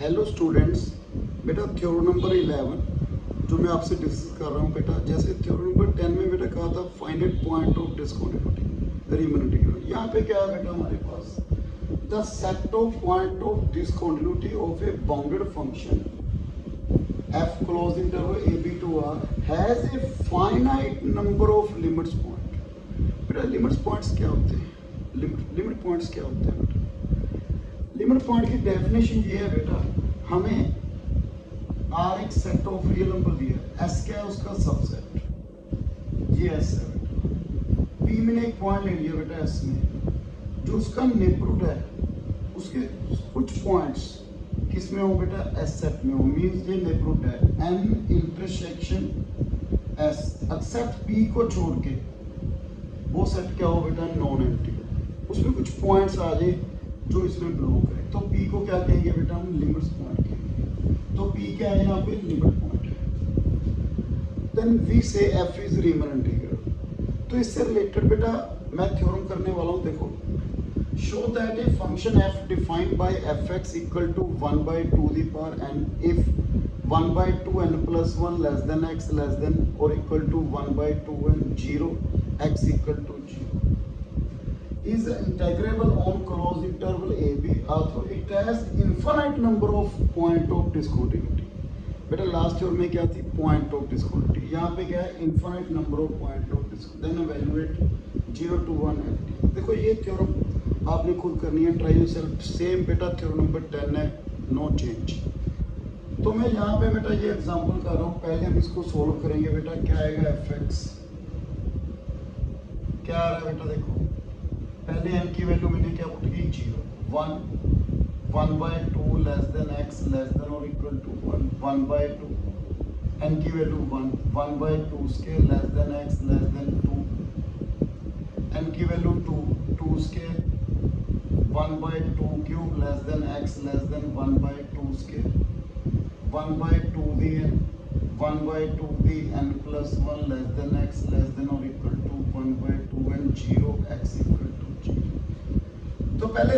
Hello students, बेटा theorem number 11 जो मैं आपसे डिस्कस कर रहा हूँ बेटा, जैसे थ्योरम नंबर 10 में बेटा कहा था find point of discontinuity Riemann integral. यहाँ पे क्या है बेटा हमारे पास the set of point of discontinuity of a bounded function f close interval a b to r has a finite number of limits point. बेटा लिमिट्स पॉइंट्स क्या होते हैं? लिमिट पॉइंट्स क्या होते हैं बेटा? लिमिट पॉइंट की डेफिनेशन ये है बेटा, हमें R एक सेट ऑफ रियल नंबर दिया है, S क्या है उसका सबसेट, ये S है बेटा। P मैंने एक पॉइंट ले लिया बेटा S में, जो उसका नेबरहुड है उसके कुछ पॉइंट्स किस में हो बेटा? S सेट में हो, मींस ये नेबरहुड है N intersection S except P को छोड़ के वो सेट क्या हो बेटा? Non empty. उसमें कुछ पॉइंट्स आ जाए जो इसमें बिलोंग करे तो P को क्या कहेंगे बेटा? हम लिमिट्स पॉइंट कहेंगे। तो P क्या है यहाँ पे? लिमिट पॉइंट है। देन वी से F इज रीमन इंटीग्रल। तो इससे रिलेटेड बेटा मैं थ्योरम करने वाला हूँ। देखो, show that a function f defined by fx equal to 1/2 the power n if 1/2 n plus 1 less than x less than और equal to 1/2 n 0 x equal to 0 is integrable on closed interval ab, also it has infinite number of point of discontinuity। बेटा last year में क्या थी? Point of discontinuity. यहाँ पे क्या है? Infinite number of point of discontinuity. Then evaluate 0 to 1 ft। देखो ये थ्योरम आपने खुद करनी है, ट्राई योरसेल्फ। सेम बेटा थ्योरम नंबर 10 है, नो चेंज। तो मैं यहाँ पे बेटा ये एग्जांपल कर रहा हूँ, पहले हम इसको सोल्व करेंगे बेटा। क्या आएगा? fx क्या आ रहा है बेटा? देखो पहले n की वैल्यू मैंने क्या पुट की? 0 1 1/2 less than x less than और इक्वल टू 1 1/2 n की value 1 1/2 square less than x less than 2 n की value 2 2 square 1/2 cube less than x less than 1/2 square 1/2 the n 1/2 the n plus 1 less than x less than और equal to 1/2 n 0 x equal to 0। तो पहले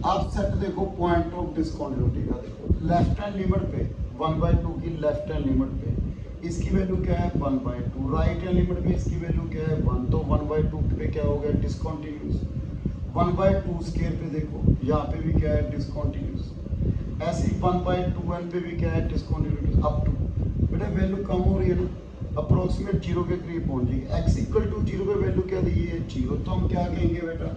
आप set देखो point of discontinuity का। देखो left hand limit पे 1/2 की left hand limit पे इसकी वैल्यू क्या है? 1/2। राइट हैंड लिमिट पे इसकी वैल्यू क्या है? 1। तो 1/2 पे क्या हो गया? डिस्कंटिन्यूअस। 1/2 स्क्वायर पे देखो यहाँ पे भी क्या है? डिस्कंटिन्यूअस। ऐसे 1/2 n पे भी क्या है? डिस्कंटिन्यूअस। अप टू बेटा वैल्यू कम हो रही है ना, अप्रोक्सीमेट 0 के करीब पहुंच जाएगी। x इक्वल टू 0 पे वैल्यू क्या दी है? 0। तो हम क्या कहेंगे बेटा?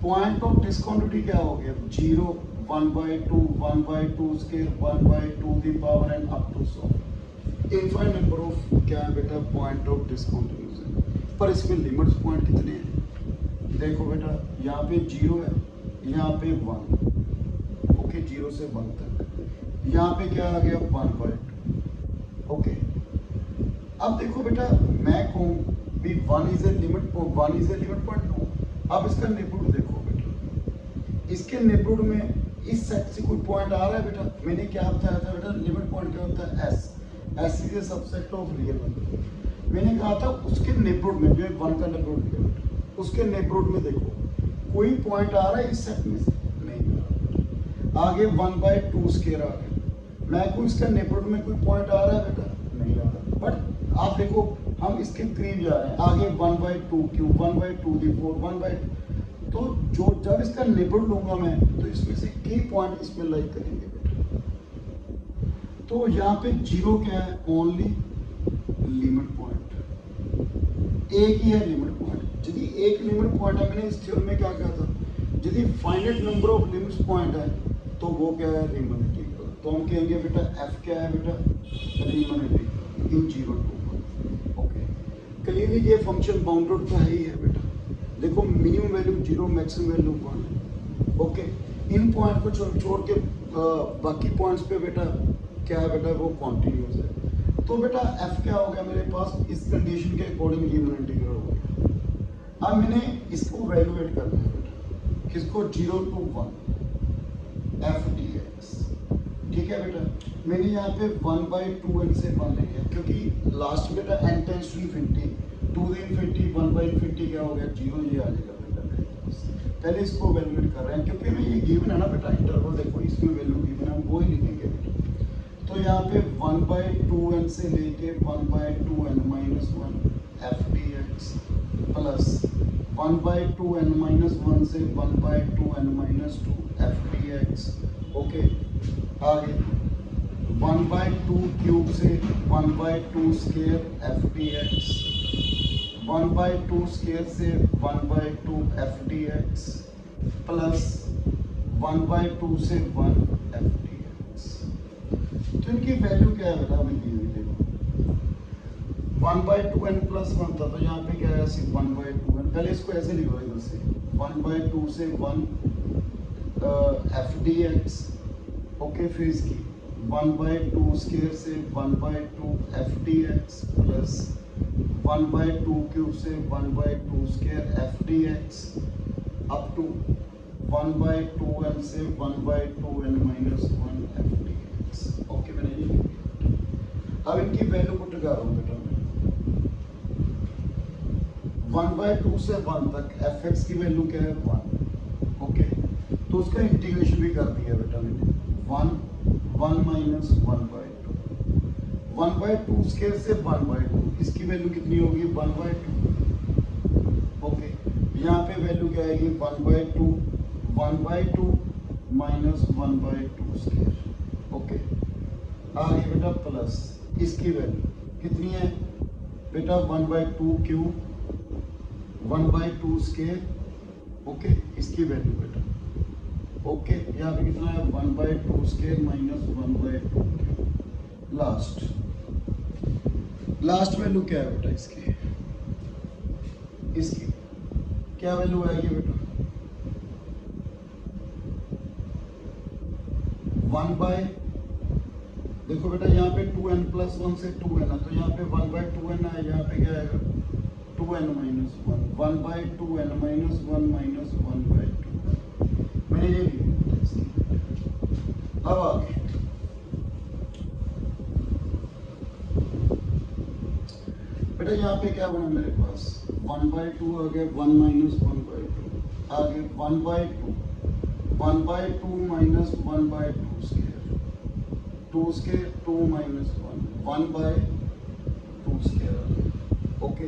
पॉइंट ऑफ डिस्कंटिन्यूटी क्या हो गया? 0 1/2 1/2 square 1/2 the power n up to 100 infinite number of क्या है बेटा? Point of discontinuity. पर इसमें लिमिट्स पॉइंट कितने हैं? देखो बेटा यहाँ पे 0 है, यहाँ पे 1, ओके 0 से 1 तक। यहाँ पे क्या आ गया? 1/2, ओके। अब देखो बेटा मैं कहूँ भी 1 इज ए लिमिट पॉइंट लूँ। अब इसका नेबरहुड देखो बेटा, इसके नेबरहुड में इस सेट से कोई पॉइंट आ रहा है बेटा? मैंने क्या बताया था बेटा? लिमिट पॉइंट क्या होता है? S is a subset of real number. मैंने कहा था उसके नेबरहुड में, जो 1 का नेबरहुड लिया बेटा, उसके नेबरहुड में देखो कोई पॉइंट आ रहा है इस सेट में से? नहीं आ रहा। आगे 1/2 स्क्वायर आ गया, मैं कहूँ इसका नेबरहुड में कोई पॉइंट आ रहा है बेटा? नहीं आ रहा। बट आप देखो हम इसके करीब जा रहे हैं, आगे 1/2 क्यूब 1/2 दी 4 1/2। तो जो जब इसका नेबरहुड लूंगा मैं तो इसमें से कई पॉइंट इसमें लाइक करेंगे बेटा। तो यहाँ पे 0 क्या है? ओनली लिमिट पॉइंट, एक ही है लिमिट पॉइंट। यदि एक लिमिट पॉइंट है, मैंने इस थ्योरम में क्या कहा था? यदि finite number of limits point है तो वो क्या है? Riemann integral. तो हम कहेंगे बेटा f क्या है बेटा? Riemann integral in 0 to 1। Okay, clearly ये फंक्शन बाउंडेड तो है ही है बेटा। देखो minimum value 0, maximum value 1। Okay, इन पॉइंट को छोड़ के बाकी पॉइंट्स पे बेटा क्या है बेटा? वो कॉन्टिन्यूस है। तो बेटा f क्या हो गया मेरे पास? इस कंडीशन के अकॉर्डिंग रीमन इंटीग्रल हो गया। अब मैंने इसको वैल्यूएट करना है बेटा, किसको? 0 to 1 f dx। ठीक है बेटा, मैंने यहाँ पे 1/2 n से 1 ले लिया क्योंकि लास्ट में बेटा n tends to infinity, 2 the infinity 1/infinity क्या हो गया? 0। ये आ जाएगा बेटा मेरे पास। पहले इसको वैल्यूएट कर रहे हैं क्योंकि मैं ये गिवन है ना बेटा इंटरवल, देखो इसमें वैल्यू गिवन है, हम वो ही लिखेंगे बेटा। तो यहाँ पे 1/2n से लेके 1/2n - 1 f dx plus 1/2n - 1 से 1/2n - 2 f dx। ओके, आगे 1/2 क्यूब से 1/2 स्क्वायर f dx, 1/2 स्क्वायर से 1/2 f dx प्लस 1/2 से 1 f dx। तो इनकी वैल्यू क्या है बेटा, हमें दी हुई देखो 1/2n + 1 था, तो यहाँ पे क्या है सिर्फ 1/2n। पहले इसको ऐसे लिखो इधर से 1/2 से 1 f dx। ओके, फिर इसकी 1/2 स्क्वायर से 1/2 f dx प्लस 1/2 क्यूब से 1/2 square f dx up to 1/2n से 1/2n - 1 f dx। ओके, मैंने ये अब इनकी वैल्यू पुट कर रहा हूँ बेटा मैं 1/2 से 1 तक fx की वैल्यू क्या है 1। ओके, तो उसका इंटीग्रेशन भी कर दिया बेटा मैंने 1 1 - 1/2 1/2 स्क्वायर से 1/2, इसकी वैल्यू कितनी होगी 1/2। ओके, यहाँ पे वैल्यू क्या आएगी 1/2 1/2 - 1/2 स्क्वायर। ओके, आगे बेटा प्लस इसकी वैल्यू कितनी है बेटा 1/2 क्यूब 1/2 स्क्वायर। ओके, इसकी वैल्यू बेटा ओके, यहाँ पे कितना है 1/2 स्क्वायर - 1/2 क्यूब। लास्ट वैल्यू क्या है बेटा इसकी क्या वैल्यू आएगी बेटा 1 देखो बेटा यहाँ पे 2n + 1 से 2n है, तो यहाँ पे 1/2n है, यहाँ पे क्या आएगा 2n - 1 1/2n - 1 - 1/2। मैंने ये लिखा इसकी। अब आगे बेटा यहाँ पे क्या बना मेरे पास 1/2 आ गया 1 - 1/2, आगे 1/2 1/2 - 1/2 square 2 square 2 - 1 1/2 square. Okay,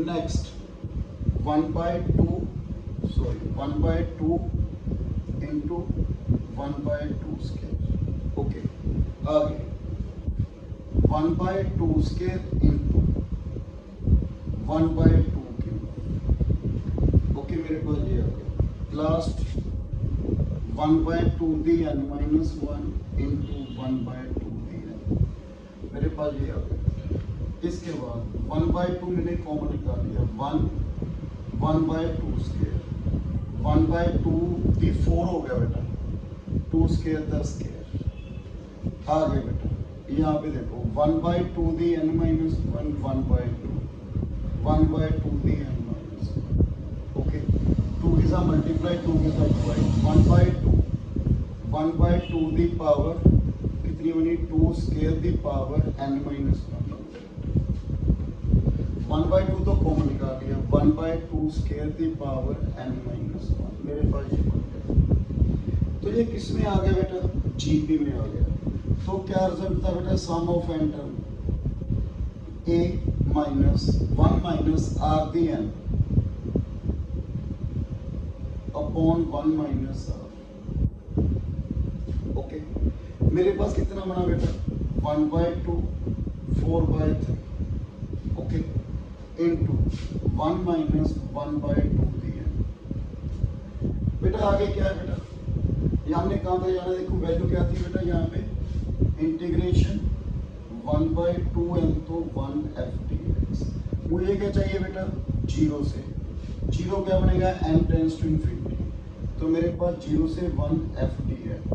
next 1/2 into 1/2 square. Okay, आगे 1/2 स्क्वायर into 1/2 क्यूब। ओके, मेरे पास ये आ गया लास्ट 1/2 n - 1 into 1/2 n, मेरे पास ये आ गया। इसके बाद 1/2 मैंने कॉमन निकाल लिया 1/2 स्क्वायर 1/2 दी 4 हो गया बेटा 2 स्क्वायर 10 स्क्वायर। आगे बेटा यहाँ पे देखो 1/2 the n - 1 1/2 1/2 the n - 1। Okay, 2 के साथ मल्टीप्लाई 2 के साथ डिवाइड 1/2 दी पावर कितनी बनी 2 स्क्वायर दी पावर n - 1। 1/2 तो कॉमन निकाल लिया 1/2 स्क्वायर दी पावर n - 1, मेरे पास ये बन गया। तो ये किस में आ गया बेटा जीपी में आ गया। तो क्या रिजल्ट था बेटा sum of n term a - 1 - r the n upon 1 - r। Okay, मेरे पास कितना बना बेटा 1/2 4/3। ओके, इंटू 1 - 1/2 दिया। बेटा आगे क्या है बेटा, ये हमने कहा था जाना, देखो वैल्यू क्या थी बेटा यहाँ पे इंटीग्रेशन 1/2n तो 1 f dx। मुझे क्या चाहिए बेटा 0 से 0 क्या बनेगा n टेंड्स टू इन्फिनिटी, तो मेरे पास 0 से 1 f dx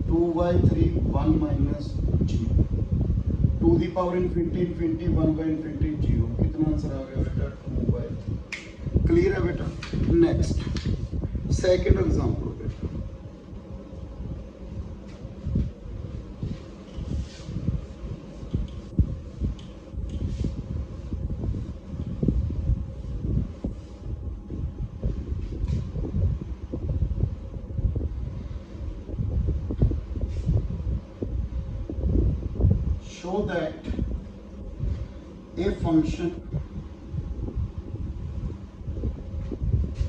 2/3 1 - 0 2 the power infinity 1/∞ 0। कितना आंसर आ गया बेटा 2/3। क्लियर है बेटा। नेक्स्ट सेकंड एग्जांपल बेटा show that a function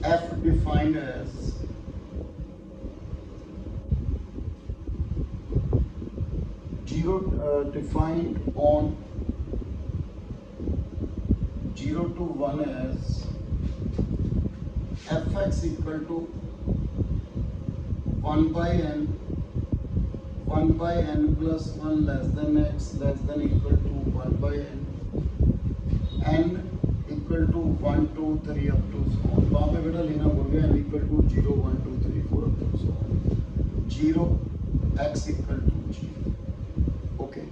f defined as defined on 0 to 1 as fx equal to 1 by n plus 1 less than x less than equal to 1 by n equal to 1 2 3 up to so on. वहाँ पे बेटा लेना बोल गया n equal to 0 1 2 3 4 up to so on. 0 x equal to 0. Okay,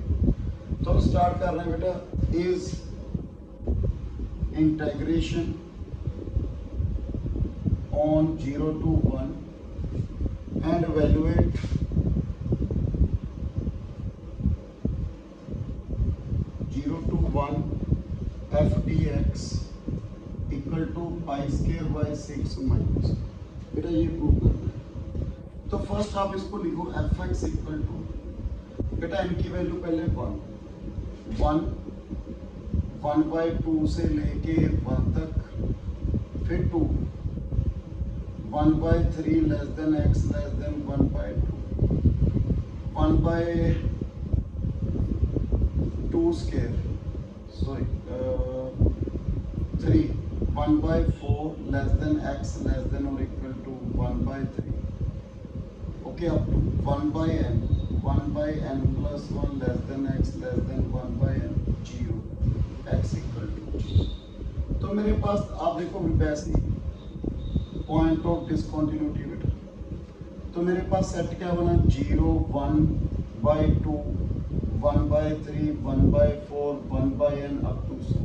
तो हम start कर रहे हैं बेटा. Is integration on 0 to 1 and evaluate 0 to 1 f dx equal to pi square by 6 minus. बेटा ये प्रूव करना है. तो फर्स्ट आप इसको लिखो fx इक्वल टू बेटा n की वैल्यू पहले 1 by 2 से लेके 1 तक, फिर 2 1 by 3 less than x less than 1 by 2 1 by 2 square 3 1 by 4 less than x less than or equal to 1 by 3. Okay, up to 1 by n plus 1 less than x less than 1 by n 0 x equal to 0. तो मेरे पास आप देखो वैसे point of discontinuity बेटा. तो मेरे पास set क्या बना 0 1 by 2 1 by 3 1 by 4 1 by n up to सो.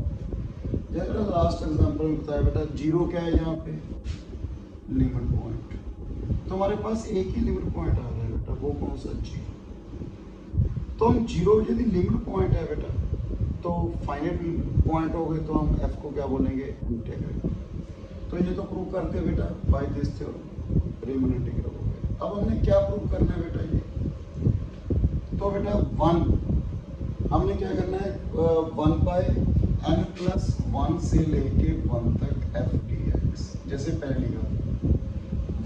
जैसे लास्ट एग्जांपल में बताया बेटा 0 क्या है यहाँ पे लिमिट पॉइंट. तो हमारे पास एक ही लिमिट पॉइंट आ रहा है बेटा, वो कौन सा 0. तो हम 0 यदि लिमिट पॉइंट है बेटा तो फाइनाइट पॉइंट हो गए, तो हम f को क्या बोलेंगे इंटीग्रल. तो ये तो प्रूव करते हैं बेटा बाय दिस थ्योरम रीमन इंटीग्रल हो गया. अब हमने क्या प्रूव करना है बेटा ये. तो बेटा 1 हमने क्या करना है 1 बाय n प्लस 1 से लेके 1 तक f dx. जैसे पहले लिखा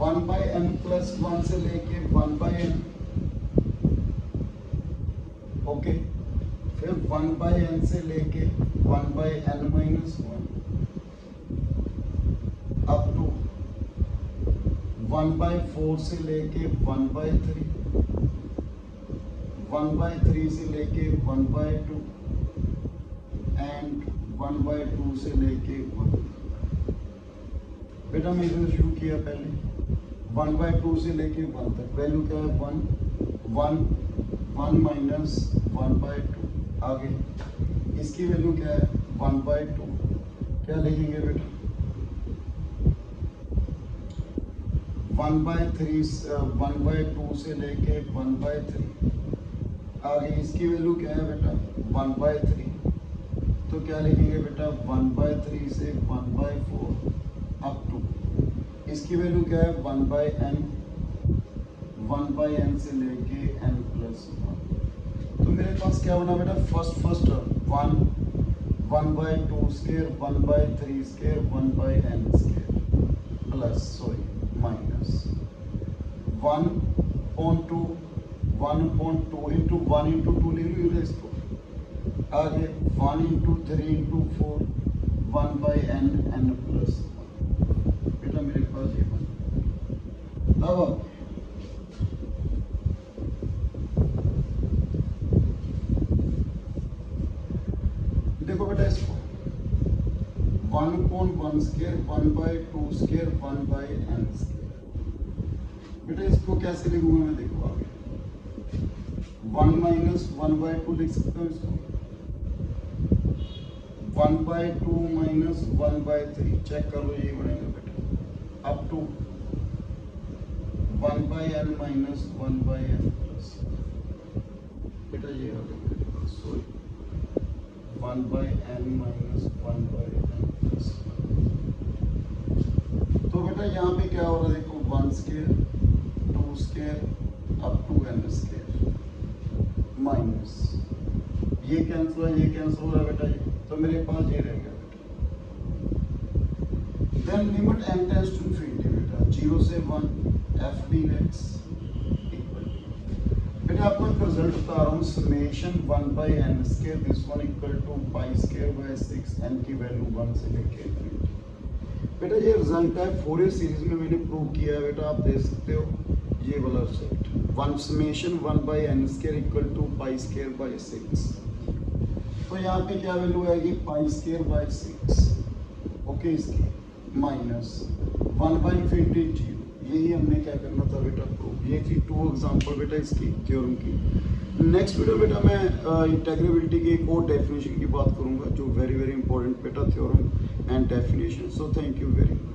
1 बाय n प्लस 1 से लेके 1 बाय n. ओके, फिर 1 बाय n से लेके 1 by n minus 1 up to 1 by 4 से लेके 1 by 3 1 by 3 से लेके 1 by 2 एंड 1 by 2 से लेके 1. बेटा मैं इधर शुरू किया पहले 1 by 2 से लेके 1 तक. वैल्यू क्या है 1 माइनस 1 by 2. आगे इसकी वैल्यू क्या है 1 by 2. क्या लिखेंगे बेटा 1 by 2 से लेके 1 by 3. आगे इसकी वैल्यू क्या है बेटा 1 by 3. तो क्या लिखेंगे बेटा 1 by 3 से 1 by 4 अप टू इसकी वैल्यू क्या है 1 by n से लेके n प्लस 1. तो मेरे पास क्या बना बेटा first term 1 by 2 square 1 by 3 square 1 by n square plus minus 1/2 into 1 into 2 ले लो इसको. आगे 1 into 3 into 4 1 by n plus 1. बेटा मेरे पास ये बना. अब देखो बेटा इसको 1/1 square 1 by 2 square 1 by n square. बेटा इसको कैसे लिखूंगा मैं, देखो आगे 1 माइनस 1 by 2 लिख सकता हूँ इसको. 1 by 2 माइनस 1 by 3 चेक कर लो ये बनेगा बेटा up to 1 by n minus 1 by n plus. बेटा ये आ गया sorry 1 by n minus 1 by n plus. तो बेटा यहाँ पे क्या हो रहा है देखो 1 square 2 square up to n square minus ये कैंसिल हुआ, ये कैंसिल हो रहा है बेटा, ये तो मेरे पास ये रह गया बेटा। Then limit n tends to infinity बेटा, 0 से 1 f dx इक्वल, बेटा आपको एक रिजल्ट बता रहा हूँ, summation 1 by n square this one equal to pi square by 6 n की वैल्यू 1 से लेके इनफिनिटी। बेटा ये रिजल्ट है फोरियर सीरीज में मैंने प्रूव किया है बेटा, आप देख सकते हो ये वाला result, one summation 1 by n square equal to pi square by 6। तो यहाँ पे क्या वैल्यू आएगी, पाई स्क्वायर बाय 6, ओके, इसकी माइनस 1 by इनफिनिटी 0। यही हमने क्या करना था बेटा, प्रूव। ये थी 2 एग्जांपल बेटा इसकी थ्योरम की। नेक्स्ट वीडियो बेटा मैं इंटीग्रेबिलिटी की एक और डेफिनेशन की बात करूंगा, जो वेरी इंपॉर्टेंट बेटा theorem and definition. So thank you very much.